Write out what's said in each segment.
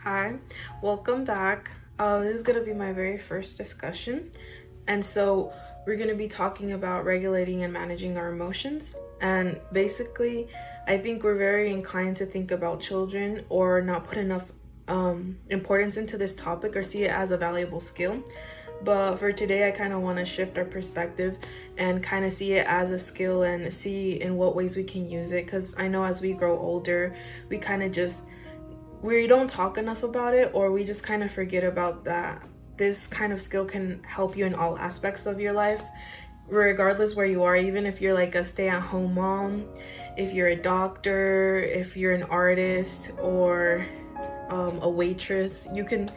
Hi, welcome back. This is going to be my very first discussion. And so, we're going to be talking about regulating and managing our emotions. And basically, I think we're very inclined to think about children or not put enough importance into this topic or see it as a valuable skill. But for today, I kind of want to shift our perspective and kind of see it as a skill and see in what ways we can use it. Because I know as we grow older, we kind of just we don't talk enough about it, or we just kind of forget about that this kind of skill can help you in all aspects of your life, regardless where you are. Even if you're like a stay-at-home mom, if you're a doctor, if you're an artist, or a waitress, you can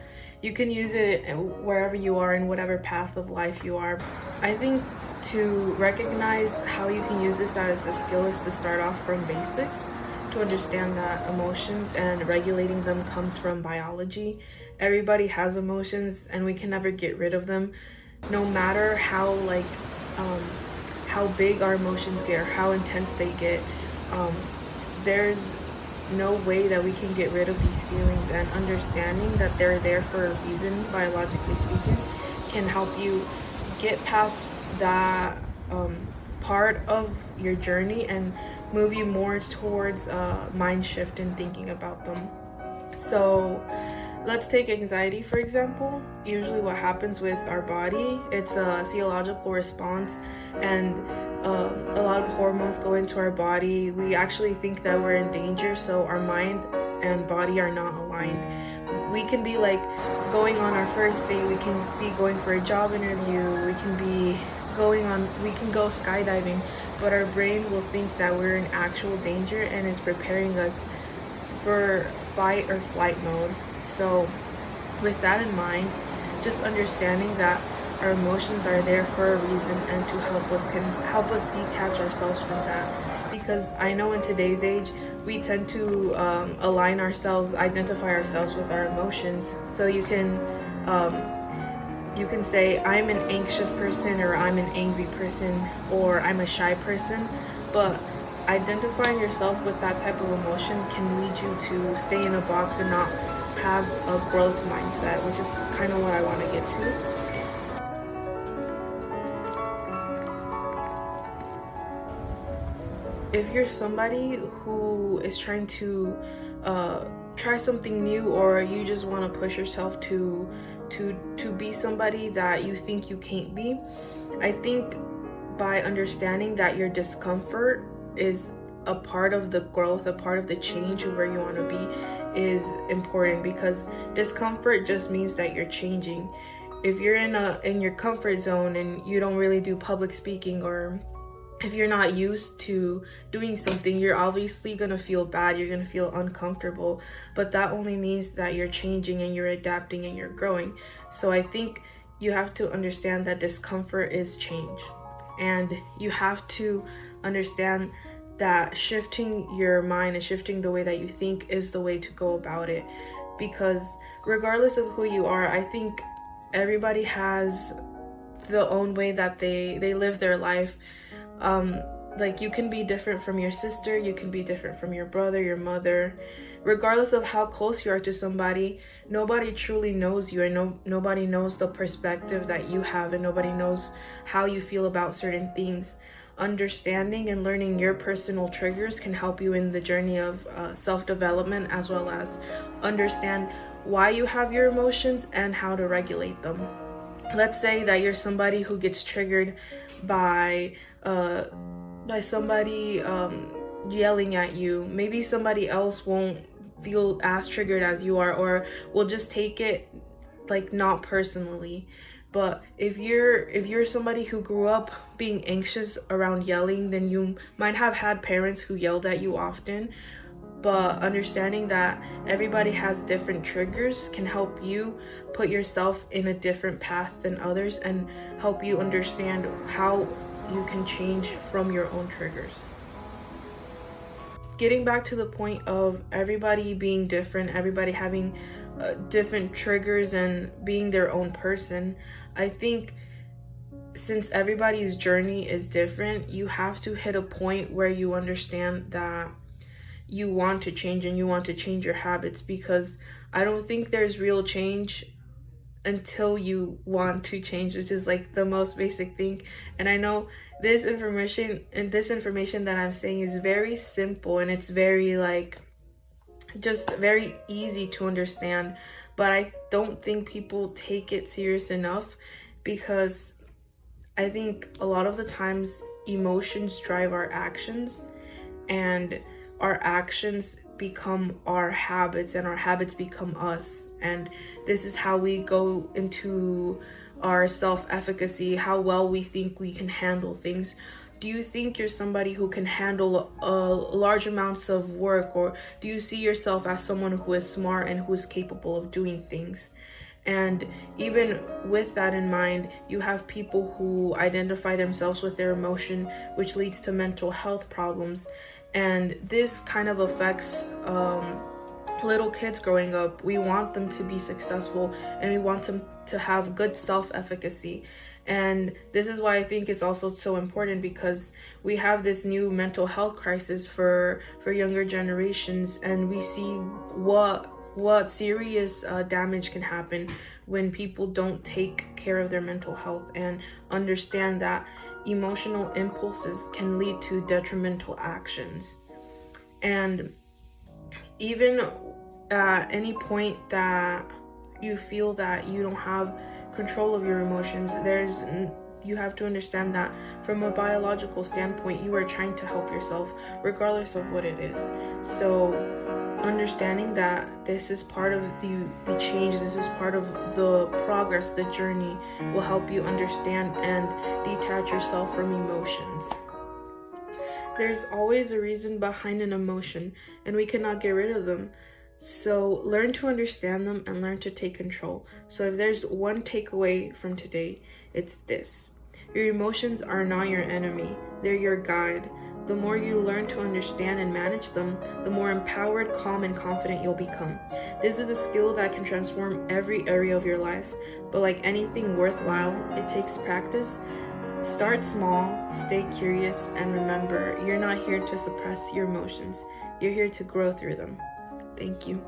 use it wherever you are, in whatever path of life you are. I think to recognize how you can use this as a skill is to start off from basics, to understand that emotions and regulating them comes from biology. Everybody has emotions and we can never get rid of them, no matter how big our emotions get or how intense they get. There's no way that we can get rid of these feelings, and understanding that they're there for a reason, biologically speaking, can help you get past that part of your journey and move you more towards mind shift and thinking about them. So let's take anxiety, for example. Usually what happens with our body, it's a physiological response, and a lot of hormones go into our body. We actually think that we're in danger, so our mind and body are not aligned. We can be like going on our first date, we can be going for a job interview, we can go skydiving, but our brain will think that we're in actual danger and is preparing us for fight or flight mode. So with that in mind, just understanding that our emotions are there for a reason and to can help us detach ourselves from that. Because I know in today's age, we tend to identify ourselves with our emotions. So you can say, I'm an anxious person, or I'm an angry person, or I'm a shy person. But identifying yourself with that type of emotion can lead you to stay in a box and not have a growth mindset, which is kind of what I want to get to. If you're somebody who is trying to try something new, or you just want to push yourself to be somebody that you think you can't be, I think by understanding that your discomfort is a part of the growth, a part of the change of where you want to be, is important, because discomfort just means that you're changing. If you're in your comfort zone and you don't really do public speaking, or if you're not used to doing something, you're obviously going to feel bad, you're going to feel uncomfortable, but that only means that you're changing and you're adapting and you're growing. So I think you have to understand that discomfort is change, and you have to understand that shifting your mind and shifting the way that you think is the way to go about it. Because regardless of who you are, I think everybody has the own way that they live their life. Like, you can be different from your sister, you can be different from your brother, your mother. Regardless of how close you are to somebody, nobody truly knows you, and nobody knows the perspective that you have, and nobody knows how you feel about certain things. Understanding and learning your personal triggers can help you in the journey of self-development, as well as understand why you have your emotions and how to regulate them. Let's say that you're somebody who gets triggered by somebody yelling at you. Maybe somebody else won't feel as triggered as you are, or will just take it like not personally. But if you're somebody who grew up being anxious around yelling, then you might have had parents who yelled at you often. But understanding that everybody has different triggers can help you put yourself in a different path than others, and help you understand how you can change from your own triggers. Getting back to the point of everybody being different, everybody having different triggers and being their own person, I think since everybody's journey is different, you have to hit a point where you understand that you want to change and you want to change your habits, because I don't think there's real change until you want to change, which is like the most basic thing. And I know this information that I'm saying is very simple, and it's very like just very easy to understand, but I don't think people take it serious enough, because I think a lot of the times emotions drive our actions, and our actions become our habits, and our habits become us. And this is how we go into our self-efficacy, how well we think we can handle things. Do you think you're somebody who can handle large amounts of work, or do you see yourself as someone who is smart and who is capable of doing things? And even with that in mind, you have people who identify themselves with their emotion, which leads to mental health problems. And this kind of affects little kids growing up. We want them to be successful, and we want them to have good self-efficacy. And this is why I think it's also so important, because we have this new mental health crisis for younger generations, and we see what serious damage can happen when people don't take care of their mental health and understand that emotional impulses can lead to detrimental actions. And even at any point that you feel that you don't have control of your emotions, you have to understand that from a biological standpoint, you are trying to help yourself regardless of what it is. So understanding that this is part of the change, this is part of the progress, the journey, will help you understand and detach yourself from emotions. There's always a reason behind an emotion, and we cannot get rid of them. So learn to understand them and learn to take control. So if there's one takeaway from today, it's this: your emotions are not your enemy, they're your guide. The more you learn to understand and manage them, the more empowered, calm, and confident you'll become. This is a skill that can transform every area of your life. But like anything worthwhile, it takes practice. Start small, stay curious, and remember, you're not here to suppress your emotions. You're here to grow through them. Thank you.